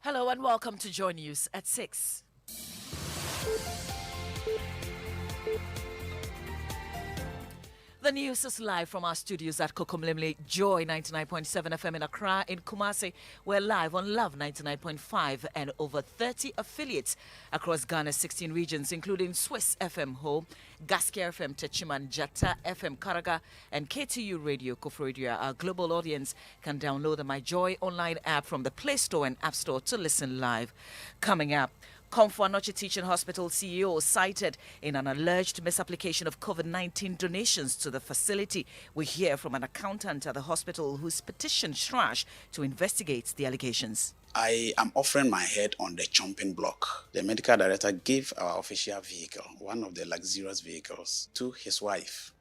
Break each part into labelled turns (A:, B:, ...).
A: Hello and welcome to Joy News at 6. The news is live from our studios at Kokomlemle Joy 99.7 FM in Accra. In Kumasi, we're live on Love 99.5 and over 30 affiliates across Ghana's 16 regions, including Swiss FM Ho, Gaskia FM Techiman, Jata FM Karaga, and KTU Radio Kofrodia. Our global audience can download the My Joy online app from the Play Store and App Store to listen live. Coming up, Komfo Anokye Teaching Hospital CEO cited in an alleged misapplication of COVID-19 donations to the facility. We hear from an accountant at the hospital who's petitioned Shrash to investigate the allegations.
B: I am offering my head on the chomping block. The medical director gave our official vehicle, one of the luxurious vehicles, to his wife.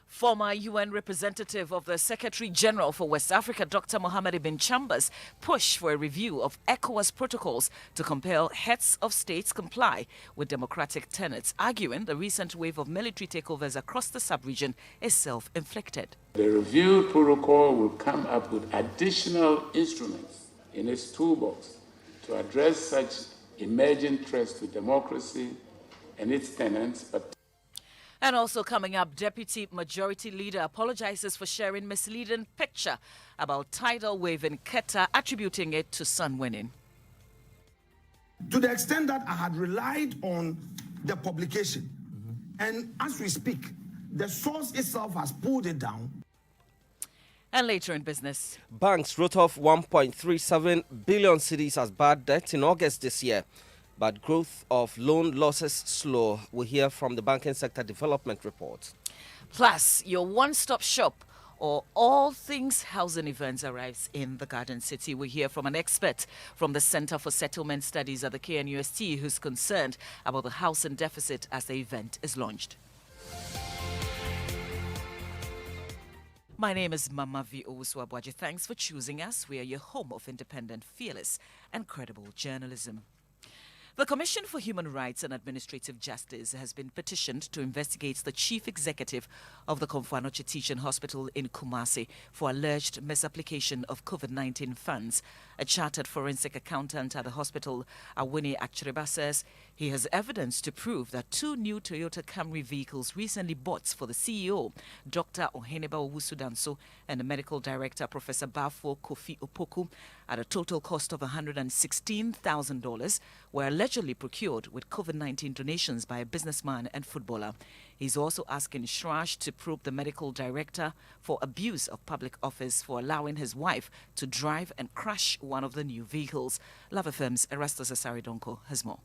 A: Former UN representative of the Secretary General for West Africa, Dr. Mohamed Ibn Chambers, pushed for a review of ECOWAS protocols to compel heads of states comply with democratic tenets, arguing the recent wave of military takeovers across the sub-region is self-inflicted.
C: The reviewed protocol will come up with additional instruments in its toolbox to address such emerging threats to democracy and its tenets, but
A: And also coming up, Deputy Majority Leader apologizes for sharing misleading picture about tidal wave in Keta, attributing it to sun winning.
D: To the extent that I had relied on the publication, and as we speak, the source itself has pulled it down.
A: And later in business,
E: banks wrote off 1.37 billion cedis as bad debt in August this year. But growth of loan losses slow. We hear from the Banking Sector Development Report.
A: Plus, your one-stop shop or all things housing events arrives in the Garden City. We hear from an expert from the Center for Settlement Studies at the KNUST who's concerned about the housing deficit as the event is launched. My name is Mama V. Owusu-Abuaji. Thanks for choosing us. We are your home of independent, fearless, and credible journalism. The Commission for Human Rights and Administrative Justice has been petitioned to investigate the chief executive of the Komfo Anokye Teaching Hospital in Kumasi for alleged misapplication of COVID-19 funds. A chartered forensic accountant at the hospital, Awuni Achireba, says he has evidence to prove that 2 new Toyota Camry vehicles recently bought for the CEO, Dr. Oheneba Owusu-Danso, and the medical director, Professor Bafo Kofi Opoku, at a total cost of $116,000, were allegedly procured with COVID-19 donations by a businessman and footballer. He's also asking Shrash to probe the medical director for abuse of public office for allowing his wife to drive and crash one of the new vehicles. Love FM's Erastus Asaridonko has more.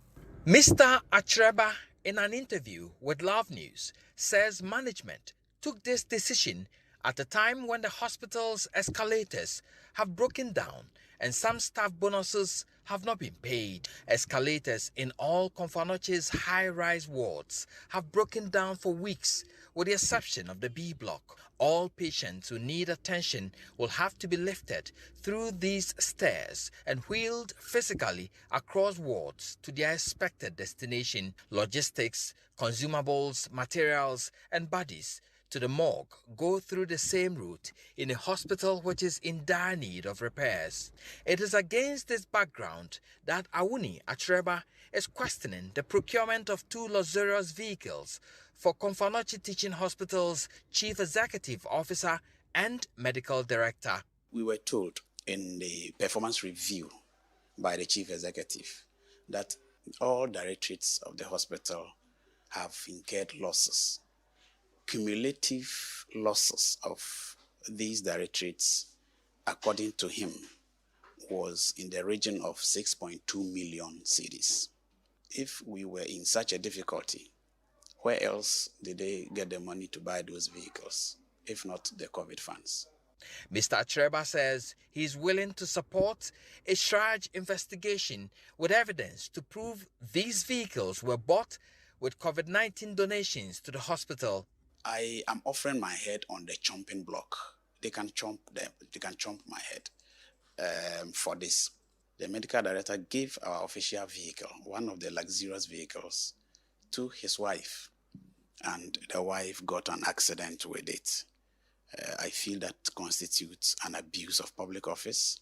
F: Mr. Achireba, in an interview with Love News, says management took this decision at a time when the hospital's escalators have broken down and some staff bonuses have not been paid. Escalators in all Komfo Anokye's high-rise wards have broken down for weeks, with the exception of the B block. All patients who need attention will have to be lifted through these stairs and wheeled physically across wards to their expected destination. Logistics, consumables, materials, and bodies to the morgue go through the same route in a hospital which is in dire need of repairs. It is against this background that Awuni Achireba is questioning the procurement of 2 luxurious vehicles for Komfo Anokye Teaching Hospital's Chief Executive Officer and Medical Director.
B: We were told in the performance review by the Chief Executive that all directorates of the hospital have incurred losses. Cumulative losses of these directorates, according to him, was in the region of 6.2 million cedis. If we were in such a difficulty, where else did they get the money to buy those vehicles, if not the COVID funds?
F: Mr. Achireba says he is willing to support a Shraj investigation with evidence to prove these vehicles were bought with COVID-19 donations to the hospital.
B: I am offering my head on the chomping block. They can chomp my head for this. The medical director gave our official vehicle, one of the luxurious vehicles, to his wife, and the wife got an accident with it. I feel that constitutes an abuse of public office,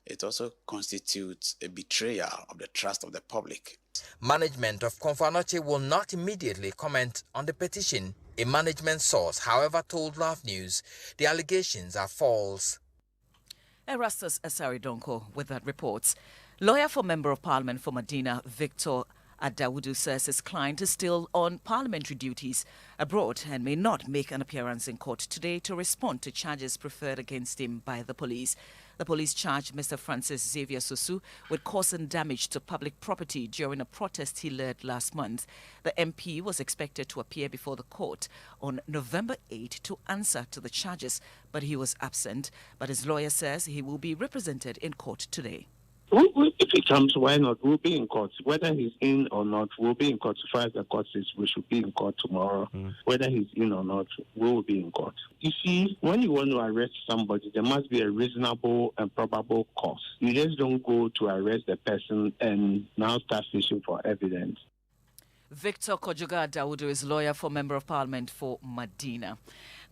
B: it also constitutes a betrayal of the trust of the public.
F: Management of Komfo will not immediately comment on the petition. A management source, however, told Love News the allegations are false.
A: Erastus Asari Donko with that report. Lawyer for Member of Parliament for Medina, Victor Adawudu, says his client is still on parliamentary duties abroad and may not make an appearance in court today to respond to charges preferred against him by the police. The police charged Mr. Francis Xavier Susu with causing damage to public property during a protest he led last month. The MP was expected to appear before the court on November 8 to answer to the charges, but he was absent. But his lawyer says he will be represented in court today.
G: If he comes, why not? We'll be in court. Whether he's in or not, we'll be in court. As far as the court says, we should be in court tomorrow. Whether he's in or not, we will be in court. You see, when you want to arrest somebody, there must be a reasonable and probable cause. You just don't go to arrest the person and now start fishing for evidence.
A: Victor Kojoga Adawudu is lawyer for Member of Parliament for Medina.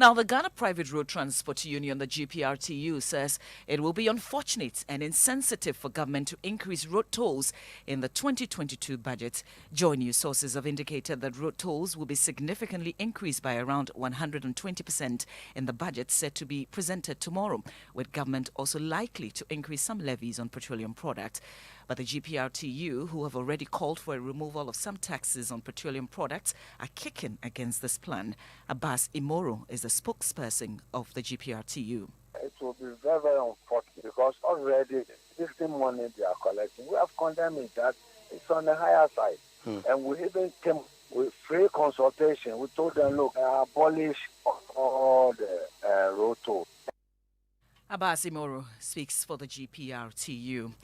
A: Now, the Ghana Private Road Transport Union, the GPRTU, says it will be unfortunate and insensitive for government to increase road tolls in the 2022 budget. Joy News sources have indicated that road tolls will be significantly increased by around 120% in the budget set to be presented tomorrow, with government also likely to increase some levies on petroleum products. But the GPRTU, who have already called for a removal of some taxes on petroleum products, are kicking against this plan. Abbas Imoro is the spokesperson of the GPRTU.
H: It will be very, very unfortunate because already this money they are collecting, we have condemned that it's on the higher side. And we even came with free consultation. We told them, look, abolish all the road toll.
A: Abbas Imoro speaks for the GPRTU.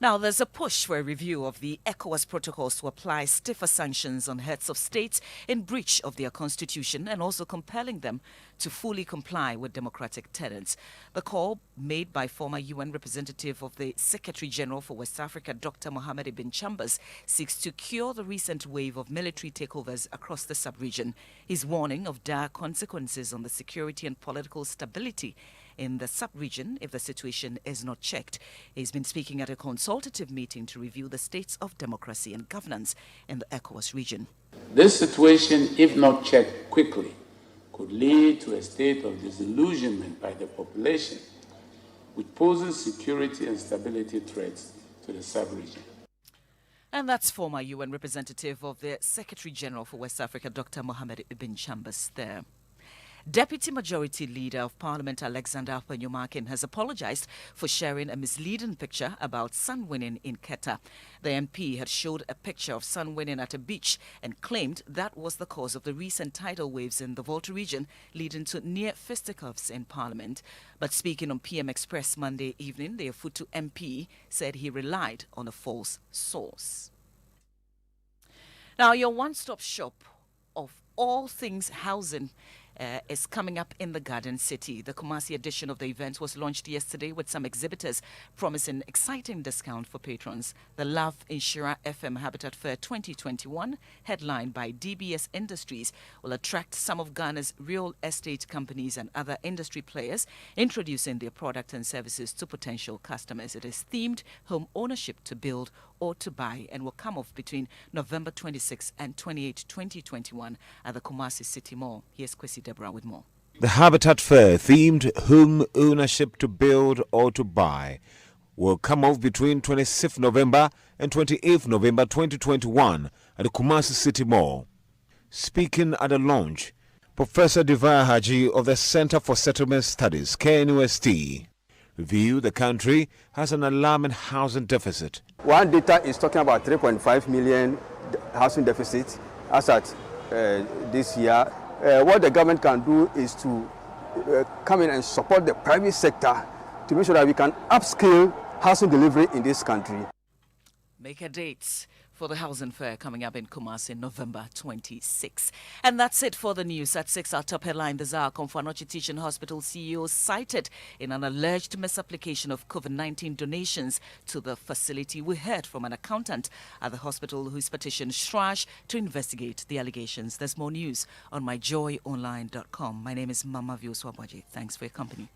A: Now, there's a push for a review of the ECOWAS protocols to apply stiffer sanctions on heads of states in breach of their constitution and also compelling them to fully comply with democratic tenets. The call, made by former UN representative of the Secretary General for West Africa, Dr. Mohamed Ibn Chambers, seeks to cure the recent wave of military takeovers across the sub-region. His warning of dire consequences on the security and political stability in the sub-region if the situation is not checked. He's been speaking at a consultative meeting to review the states of democracy and governance in the ECOWAS region.
C: This situation, if not checked quickly, could lead to a state of disillusionment by the population, which poses security and stability threats to the sub-region.
A: And that's former UN representative of the Secretary General for West Africa, Dr. Mohamed Ibn Chambers there. Deputy Majority Leader of Parliament Alexander Penyumakin has apologized for sharing a misleading picture about sun winning in Keta. The MP had showed a picture of sun winning at a beach and claimed that was the cause of the recent tidal waves in the Volta region, leading to near fisticuffs in Parliament. But speaking on PM Express Monday evening, the Afutu MP said he relied on a false source. Now, your one-stop shop of all things housing is coming up in the Garden City. The Kumasi edition of the event was launched yesterday with some exhibitors promising exciting discount for patrons. The Love Inshira FM Habitat Fair 2021, headlined by DBS Industries, will attract some of Ghana's real estate companies and other industry players, introducing their product and services to potential customers. It is themed home ownership to build or to buy and will come off between November 26 and 28, 2021 at the Kumasi City Mall. Here's Kwesi Deborah with more.
I: The Habitat Fair, themed home ownership to build or to buy, will come off between 26th November and 28th November 2021 at the Kumasi City Mall. Speaking at the launch, Professor Divya Haji of the Center for Settlement Studies, KNUST, reviewed the country has an alarming housing deficit.
J: One data is talking about 3.5 million housing deficit as at this year. What the government can do is to come in and support the private sector to make sure that we can upscale housing delivery in this country.
A: Make a date for the housing fair coming up in Kumasi November 26. And that's it for the news. At 6, our top headline, the Zar Komfo Anokye Teaching Hospital CEO cited in an alleged misapplication of COVID-19 donations to the facility. We heard from an accountant at the hospital who's petitioned Shraj to investigate the allegations. There's more news on myjoyonline.com. My name is Mama Vioswabwaji. Thanks for your company.